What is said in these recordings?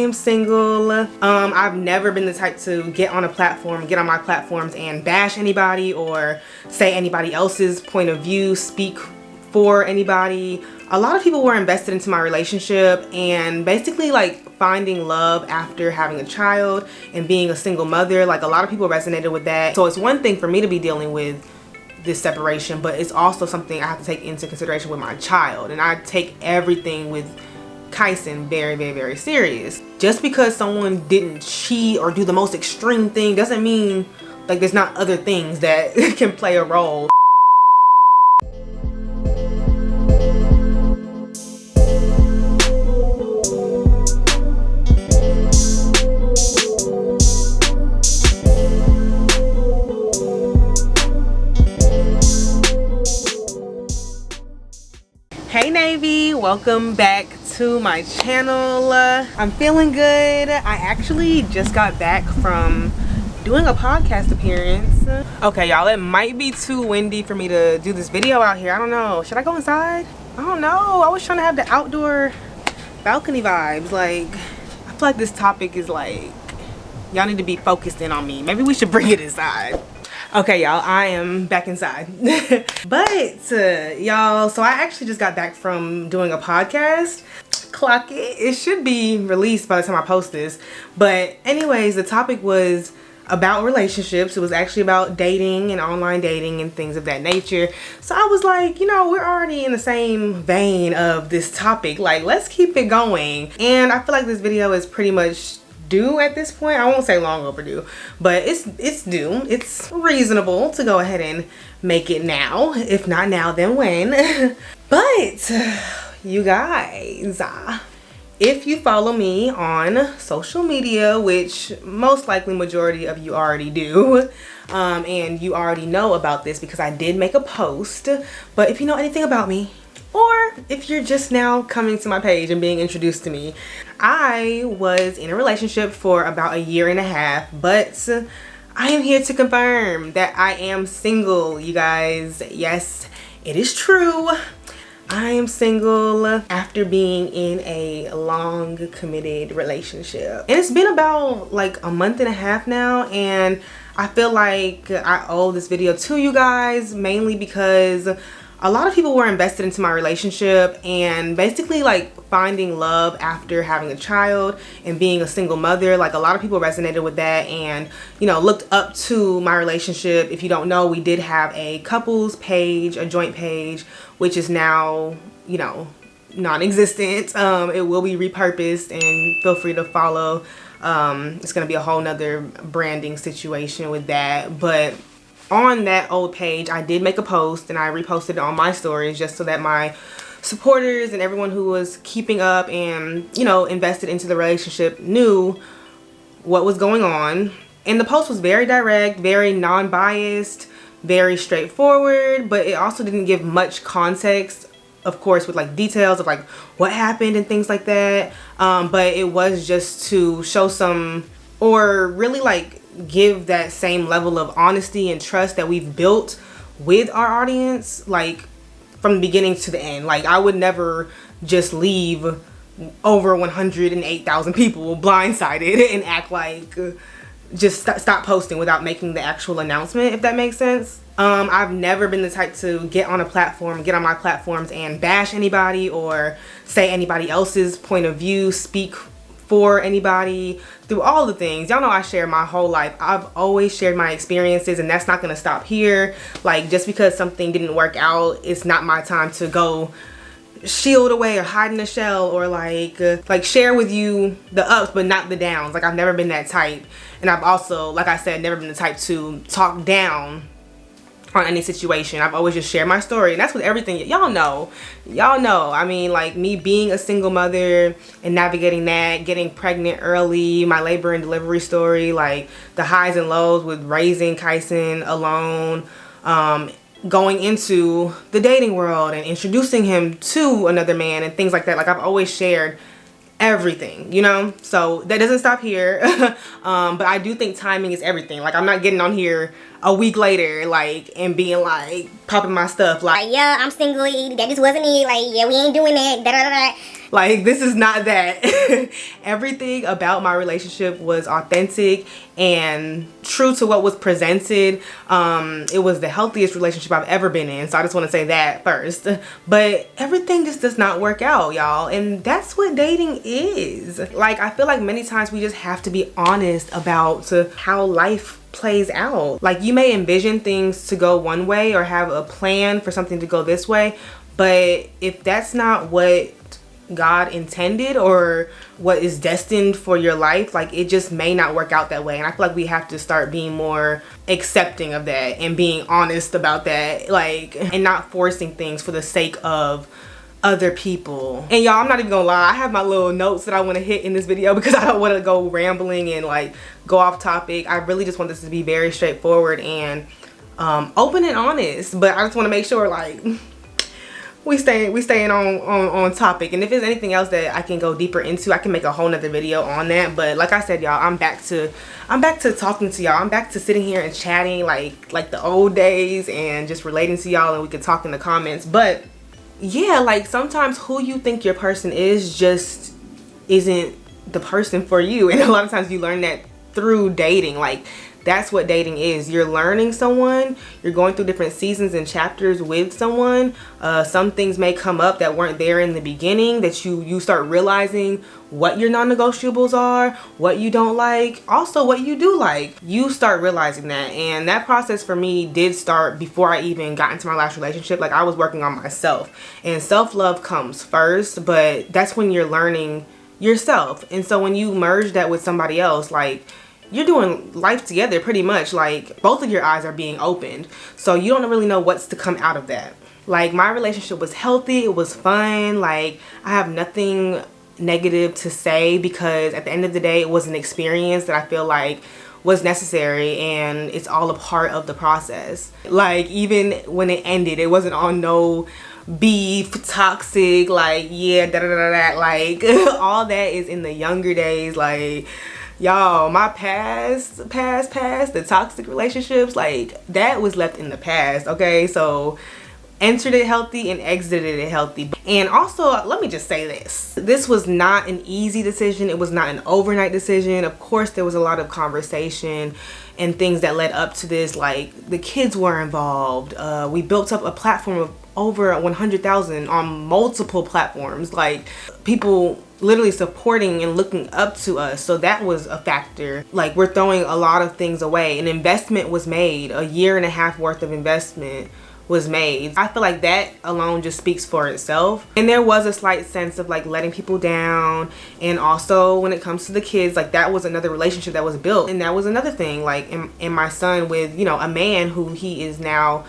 am single. I've never been the type to get on my platforms and bash anybody or say anybody else's point of view, speak for anybody. A lot of people were invested into my relationship and basically like finding love after having a child and being a single mother. Like, a lot of people resonated with that. So it's one thing for me to be dealing with this separation, but it's also something I have to take into consideration with my child, and I take everything with Kyson very, very, very serious. Just because someone didn't cheat or do the most extreme thing doesn't mean like there's not other things that can play a role. Hey NAYvy, welcome back to my channel. I'm feeling good. I actually just got back from doing a podcast appearance. Okay y'all, it might be too windy for me to do this video out here. I don't know, should I go inside? I don't know, I was trying to have the outdoor balcony vibes. Like, I feel like this topic is like, y'all need to be focused in on me. Maybe we should bring it inside. Okay y'all, I am back inside. But y'all, so I actually just got back from doing a podcast. Clock it. It should be released by the time I post this. But anyways, the topic was about relationships. It was actually about dating and online dating and things of that nature. So I was like, you know, we're already in the same vein of this topic. Like, let's keep it going. And I feel like this video is pretty much due at this point. I won't say long overdue, but it's due. It's reasonable to go ahead and make it now. If not now, then when? But you guys, if you follow me on social media, which most likely majority of you already do, and you already know about this because I did make a post, but if you know anything about me, or if you're just now coming to my page and being introduced to me, I was in a relationship for about 1.5 years, but I am here to confirm that I am single, you guys. Yes, it is true. I am single after being in a long committed relationship. And it's been about like 1.5 months now, and I feel like I owe this video to you guys mainly because a lot of people were invested into my relationship and basically like finding love after having a child and being a single mother. Like, a lot of people resonated with that and, you know, looked up to my relationship. If you don't know, we did have a couples page, a joint page, which is now, you know, non-existent. It will be repurposed, and feel free to follow. It's gonna be a whole nother branding situation with that. But on that old page, I did make a post and I reposted it on my stories just so that my supporters and everyone who was keeping up and, you know, invested into the relationship knew what was going on. And the post was very direct, very non-biased, very straightforward, but it also didn't give much context, of course, with like details of like what happened and things like that. But it was just to show some, or really like give that same level of honesty and trust that we've built with our audience, like from the beginning to the end. Like, I would never just leave over 108,000 people blindsided and act like just stop posting without making the actual announcement, if that makes sense. I've never been the type to get on my platforms and bash anybody or say anybody else's point of view, speak for anybody through all the things. Y'all know I share my whole life. I've always shared my experiences, and that's not gonna stop here. Like, just because something didn't work out, it's not my time to go shield away or hide in a shell or like share with you the ups but not the downs. Like, I've never been that type, and I've also, like I said, never been the type to talk down on any situation. I've always just shared my story, and that's with everything. Y'all know. I mean, like, me being a single mother and navigating that, getting pregnant early, my labor and delivery story, like the highs and lows with raising Kyson alone, going into the dating world and introducing him to another man and things like that. Like, I've always shared everything, you know, so that doesn't stop here. But I do think timing is everything. Like, I'm not getting on here a week later like and being like, popping my stuff like, yeah, I'm single, that just wasn't it, like, yeah, we ain't doing that, da da da. Like, this is not that. Everything about my relationship was authentic and true to what was presented. It was the healthiest relationship I've ever been in, so I just want to say that first. But everything just does not work out, y'all, and that's what dating is. Like, I feel like many times we just have to be honest about how life plays out. Like, you may envision things to go one way or have a plan for something to go this way, but if that's not what God intended or what is destined for your life, like, it just may not work out that way. And I feel like we have to start being more accepting of that and being honest about that, like, and not forcing things for the sake of other people. And y'all, I'm not even gonna lie, I have my little notes that I want to hit in this video because I don't want to go rambling and like go off topic. I really just want this to be very straightforward and open and honest, but I just want to make sure like we staying on topic. And if there's anything else that I can go deeper into, I can make a whole nother video on that. But like I said, y'all, I'm back to talking to y'all. I'm back to sitting here and chatting like the old days and just relating to y'all, and we can talk in the comments. But yeah, like, sometimes who you think your person is just isn't the person for you. And a lot of times you learn that through dating. Like, that's what dating is. You're learning someone, you're going through different seasons and chapters with someone. Some things may come up that weren't there in the beginning, that you start realizing what your non-negotiables are, what you don't like, also what you do like. You start realizing that, and that process for me did start before I even got into my last relationship. Like, I was working on myself, and self-love comes first, but that's when you're learning yourself. And so when you merge that with somebody else, like, you're doing life together pretty much. Like, both of your eyes are being opened, so you don't really know what's to come out of that. Like, my relationship was healthy, it was fun. Like, I have nothing negative to say, because at the end of the day, it was an experience that I feel like was necessary, and it's all a part of the process. Like, even when it ended, it wasn't on no beef, toxic, like, yeah, da da da da, like all that is in the younger days. Like, y'all, my past, the toxic relationships, like, that was left in the past, okay? So entered it healthy and exited it healthy. And also, let me just say this was not an easy decision. It was not an overnight decision. Of course, there was a lot of conversation and things that led up to this. Like, the kids were involved. We built up a platform of over 100,000 on multiple platforms, like, people literally supporting and looking up to us. So that was a factor. Like, we're throwing a lot of things away. An investment was made, a 1.5 years worth of investment was made. I feel like that alone just speaks for itself. And there was a slight sense of like letting people down. And also when it comes to the kids, like that was another relationship that was built. And that was another thing, like in my son with, you know, a man who he is now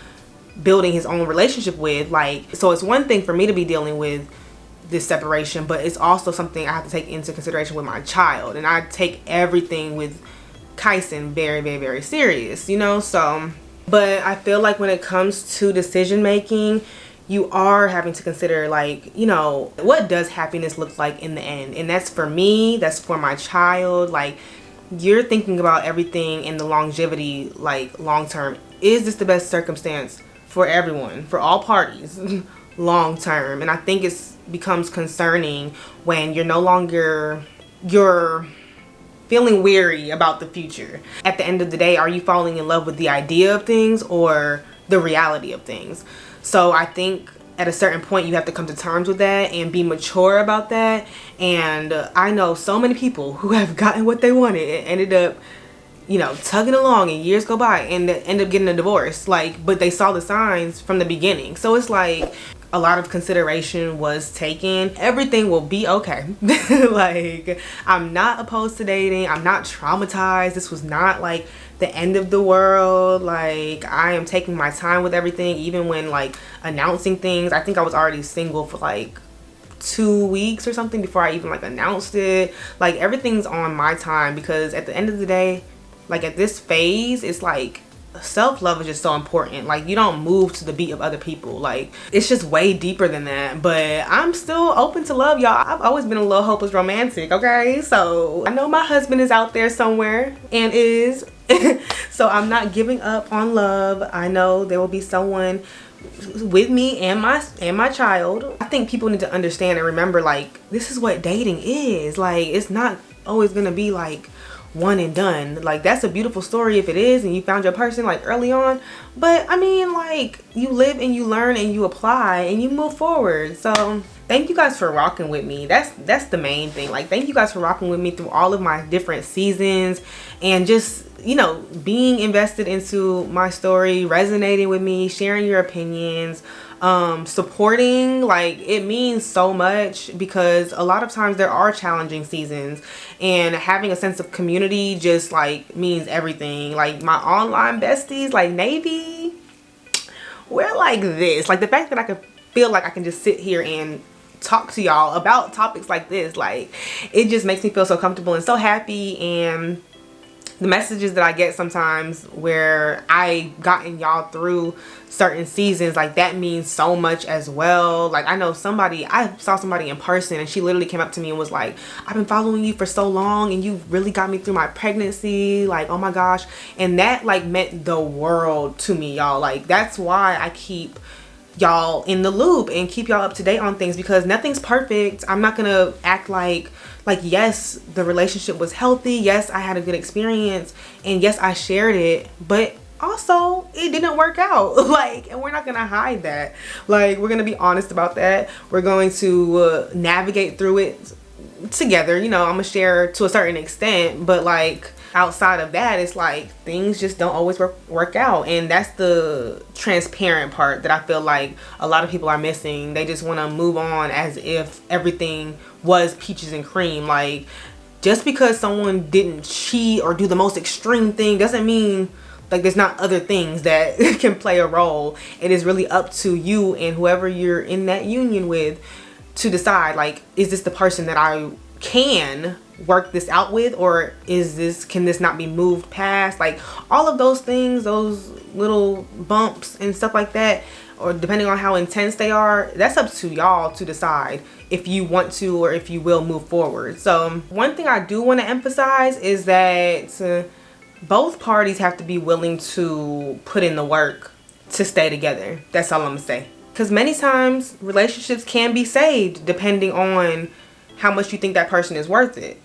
building his own relationship with. Like, so it's one thing for me to be dealing with this separation, but it's also something I have to take into consideration with my child. And I take everything with Kyson very, very, very serious, you know? So, but I feel like when it comes to decision making, you are having to consider, like, you know, what does happiness look like in the end? And that's for me, that's for my child. Like, you're thinking about everything in the longevity, like long term. Is this the best circumstance for everyone, for all parties, long term? And I think it's becomes concerning when you're no longer, you're feeling weary about the future. At the end of the day, are you falling in love with the idea of things or the reality of things? So I think at a certain point you have to come to terms with that and be mature about that. And I know so many people who have gotten what they wanted and ended up, you know, tugging along and years go by and end up getting a divorce. Like, but they saw the signs from the beginning. So it's like a lot of consideration was taken. Everything will be okay. Like, I'm not opposed to dating. I'm not traumatized. This was not like the end of the world. Like, I am taking my time with everything, even when like announcing things. I think I was already single for like 2 weeks or something before I even like announced it. Like, everything's on my time, because at the end of the day, like at this phase, it's like self-love is just so important. Like, you don't move to the beat of other people. Like, it's just way deeper than that. But I'm still open to love, y'all. I've always been a little hopeless romantic, okay? So I know my husband is out there somewhere and is so I'm not giving up on love. I know there will be someone with me and my child. I think people need to understand and remember, like, this is what dating is. Like, it's not always gonna be like one and done. Like, that's a beautiful story if it is and you found your person like early on, but I mean, like, you live and you learn and you apply and you move forward. So thank you guys for rocking with me. That's the main thing. Like, thank you guys for rocking with me through all of my different seasons and just, you know, being invested into my story, resonating with me, sharing your opinions, supporting. Like, it means so much, because a lot of times there are challenging seasons, and having a sense of community just like means everything. Like, my online besties, like NAYvy, we're like this. Like, the fact that I can feel like I can just sit here and talk to y'all about topics like this, like, it just makes me feel so comfortable and so happy. And the messages that I get sometimes where I gotten y'all through certain seasons, like, that means so much as well. Like, I saw somebody in person and she literally came up to me and was like, I've been following you for so long and you really got me through my pregnancy. Like, oh my gosh. And that like meant the world to me, y'all. Like, that's why I keep y'all in the loop and keep y'all up to date on things, because nothing's perfect. I'm not gonna act like yes, the relationship was healthy, yes, I had a good experience, and yes, I shared it, but also it didn't work out. Like, and we're not gonna hide that. Like, we're gonna be honest about that. We're going to navigate through it together. You know, I'm gonna share to a certain extent, but like, outside of that, it's like things just don't always work out. And that's the transparent part that I feel like a lot of people are missing. They just want to move on as if everything was peaches and cream. Like, just because someone didn't cheat or do the most extreme thing doesn't mean like there's not other things that can play a role. It is really up to you and whoever you're in that union with to decide, like, is this the person that I can work this out with, or can this not be moved past? Like, all of those things, those little bumps and stuff like that, or depending on how intense they are, that's up to y'all to decide if you want to or if you will move forward. So one thing I do want to emphasize is that both parties have to be willing to put in the work to stay together. That's all I'm gonna say, because many times relationships can be saved depending on how much you think that person is worth it.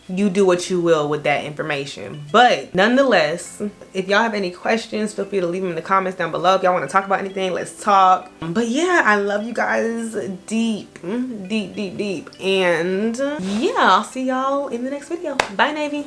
You do what you will with that information. But nonetheless, if y'all have any questions, feel free to leave them in the comments down below. If y'all want to talk about anything, let's talk. But yeah, I love you guys deep. And yeah, I'll see y'all in the next video. Bye, NAYvy.